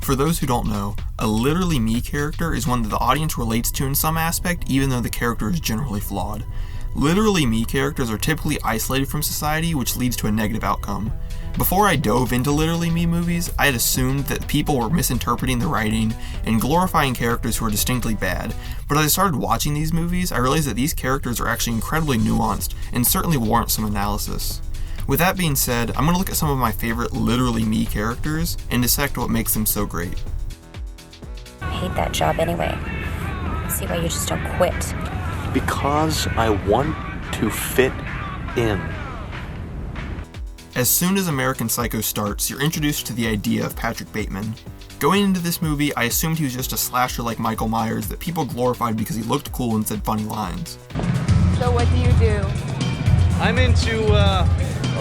For those who don't know, a literally me character is one that the audience relates to in some aspect, even though the character is generally flawed. Literally me characters are typically isolated from society, which leads to a negative outcome. Before I dove into literally me movies, I had assumed that people were misinterpreting the writing and glorifying characters who are distinctly bad, but as I started watching these movies, I realized that these characters are actually incredibly nuanced and certainly warrant some analysis. With that being said, I'm going to look at some of my favorite literally me characters and dissect what makes them so great. I hate that job anyway. See why you just don't quit. Because I want to fit in. As soon as American Psycho starts, you're introduced to the idea of Patrick Bateman. Going into this movie, I assumed he was just a slasher like Michael Myers that people glorified because he looked cool and said funny lines. So what do you do? I'm into,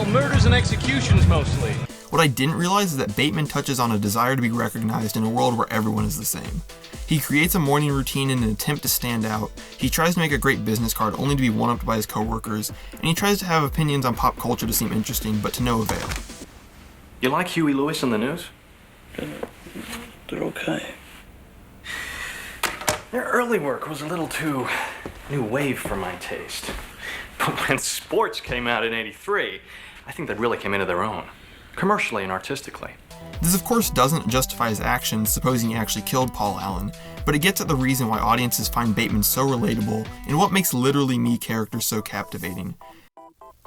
murders and executions mostly. What I didn't realize is that Bateman touches on a desire to be recognized in a world where everyone is the same. He creates a morning routine in an attempt to stand out, he tries to make a great business card only to be one-upped by his coworkers, and he tries to have opinions on pop culture to seem interesting, but to no avail. You like Huey Lewis and the News? They're okay. Their early work was a little too new wave for my taste. But when sports came out in '83, I think they really came into their own, commercially and artistically. This of course doesn't justify his actions, supposing he actually killed Paul Allen, but it gets at the reason why audiences find Bateman so relatable and what makes literally me characters so captivating.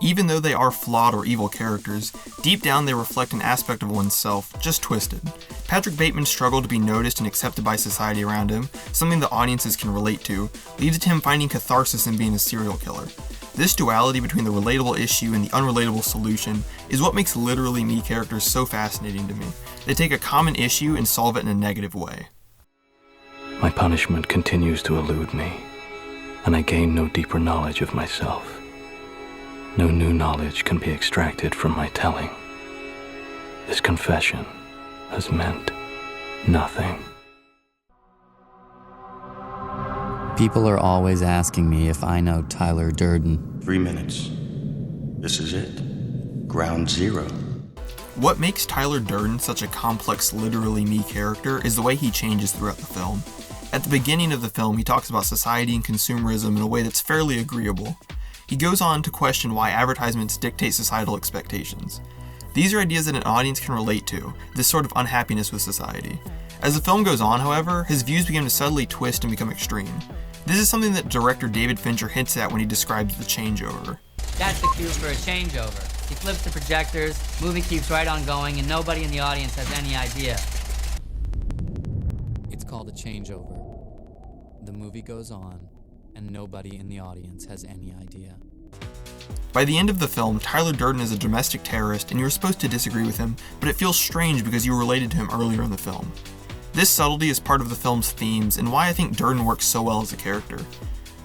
Even though they are flawed or evil characters, deep down they reflect an aspect of oneself, just twisted. Patrick Bateman's struggle to be noticed and accepted by society around him, something that audiences can relate to, leads to him finding catharsis in being a serial killer. This duality between the relatable issue and the unrelatable solution is what makes literally me characters so fascinating to me. They take a common issue and solve it in a negative way. My punishment continues to elude me, and I gain no deeper knowledge of myself. No new knowledge can be extracted from my telling. This confession has meant nothing. People are always asking me if I know Tyler Durden. 3 minutes. This is it. Ground zero. What makes Tyler Durden such a complex literally me character is the way he changes throughout the film. At the beginning of the film, he talks about society and consumerism in a way that's fairly agreeable. He goes on to question why advertisements dictate societal expectations. These are ideas that an audience can relate to, this sort of unhappiness with society. As the film goes on, however, his views begin to subtly twist and become extreme. This is something that director David Fincher hints at when he describes the changeover. That's the cue for a changeover. He flips the projectors, movie keeps right on going, and nobody in the audience has any idea. It's called a changeover. The movie goes on, and nobody in the audience has any idea. By the end of the film, Tyler Durden is a domestic terrorist and you're supposed to disagree with him, but it feels strange because you related to him earlier in the film. This subtlety is part of the film's themes and why I think Durden works so well as a character.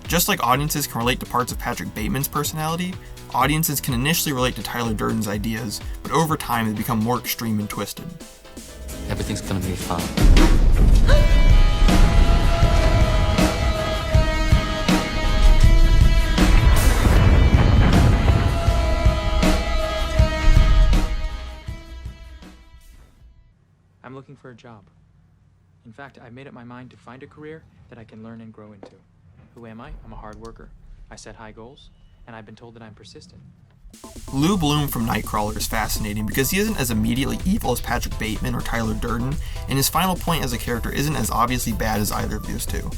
Just like audiences can relate to parts of Patrick Bateman's personality, audiences can initially relate to Tyler Durden's ideas, but over time they become more extreme and twisted. Everything's gonna be fine. I'm looking for a job. In fact, I've made up my mind to find a career that I can learn and grow into. Who am I? I'm a hard worker. I set high goals, and I've been told that I'm persistent. Lou Bloom from Nightcrawler is fascinating because he isn't as immediately evil as Patrick Bateman or Tyler Durden, and his final point as a character isn't as obviously bad as either of those two.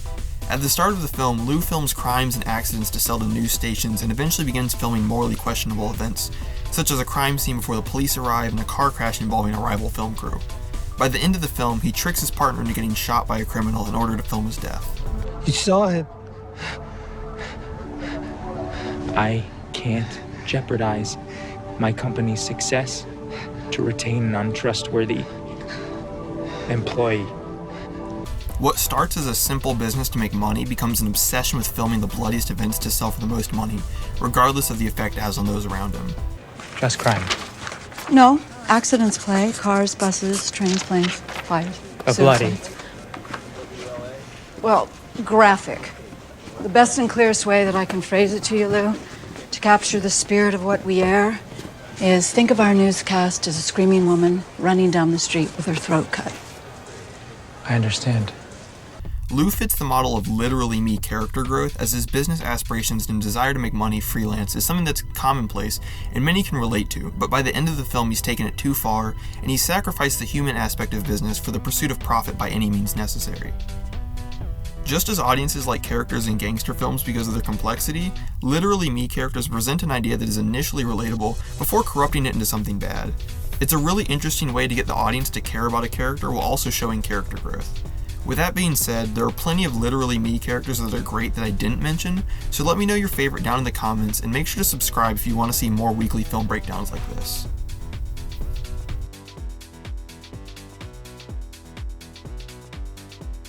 At the start of the film, Lou films crimes and accidents to sell to news stations and eventually begins filming morally questionable events, such as a crime scene before the police arrive and a car crash involving a rival film crew. By the end of the film, he tricks his partner into getting shot by a criminal in order to film his death. You saw him. I can't jeopardize my company's success to retain an untrustworthy employee. What starts as a simple business to make money becomes an obsession with filming the bloodiest events to sell for the most money, regardless of the effect it has on those around him. Just crime. No. Accidents, Clay. Cars, buses, trains, planes, fires. A bloody. Well, graphic. The best and clearest way that I can phrase it to you, Lou, to capture the spirit of what we air, is think of our newscast as a screaming woman running down the street with her throat cut. I understand. Lou fits the model of literally me character growth, as his business aspirations and desire to make money freelance is something that's commonplace and many can relate to, but by the end of the film he's taken it too far, and he's sacrificed the human aspect of business for the pursuit of profit by any means necessary. Just as audiences like characters in gangster films because of their complexity, literally me characters present an idea that is initially relatable before corrupting it into something bad. It's a really interesting way to get the audience to care about a character while also showing character growth. With that being said, there are plenty of literally me characters that are great that I didn't mention, so let me know your favorite down in the comments and make sure to subscribe if you want to see more weekly film breakdowns like this.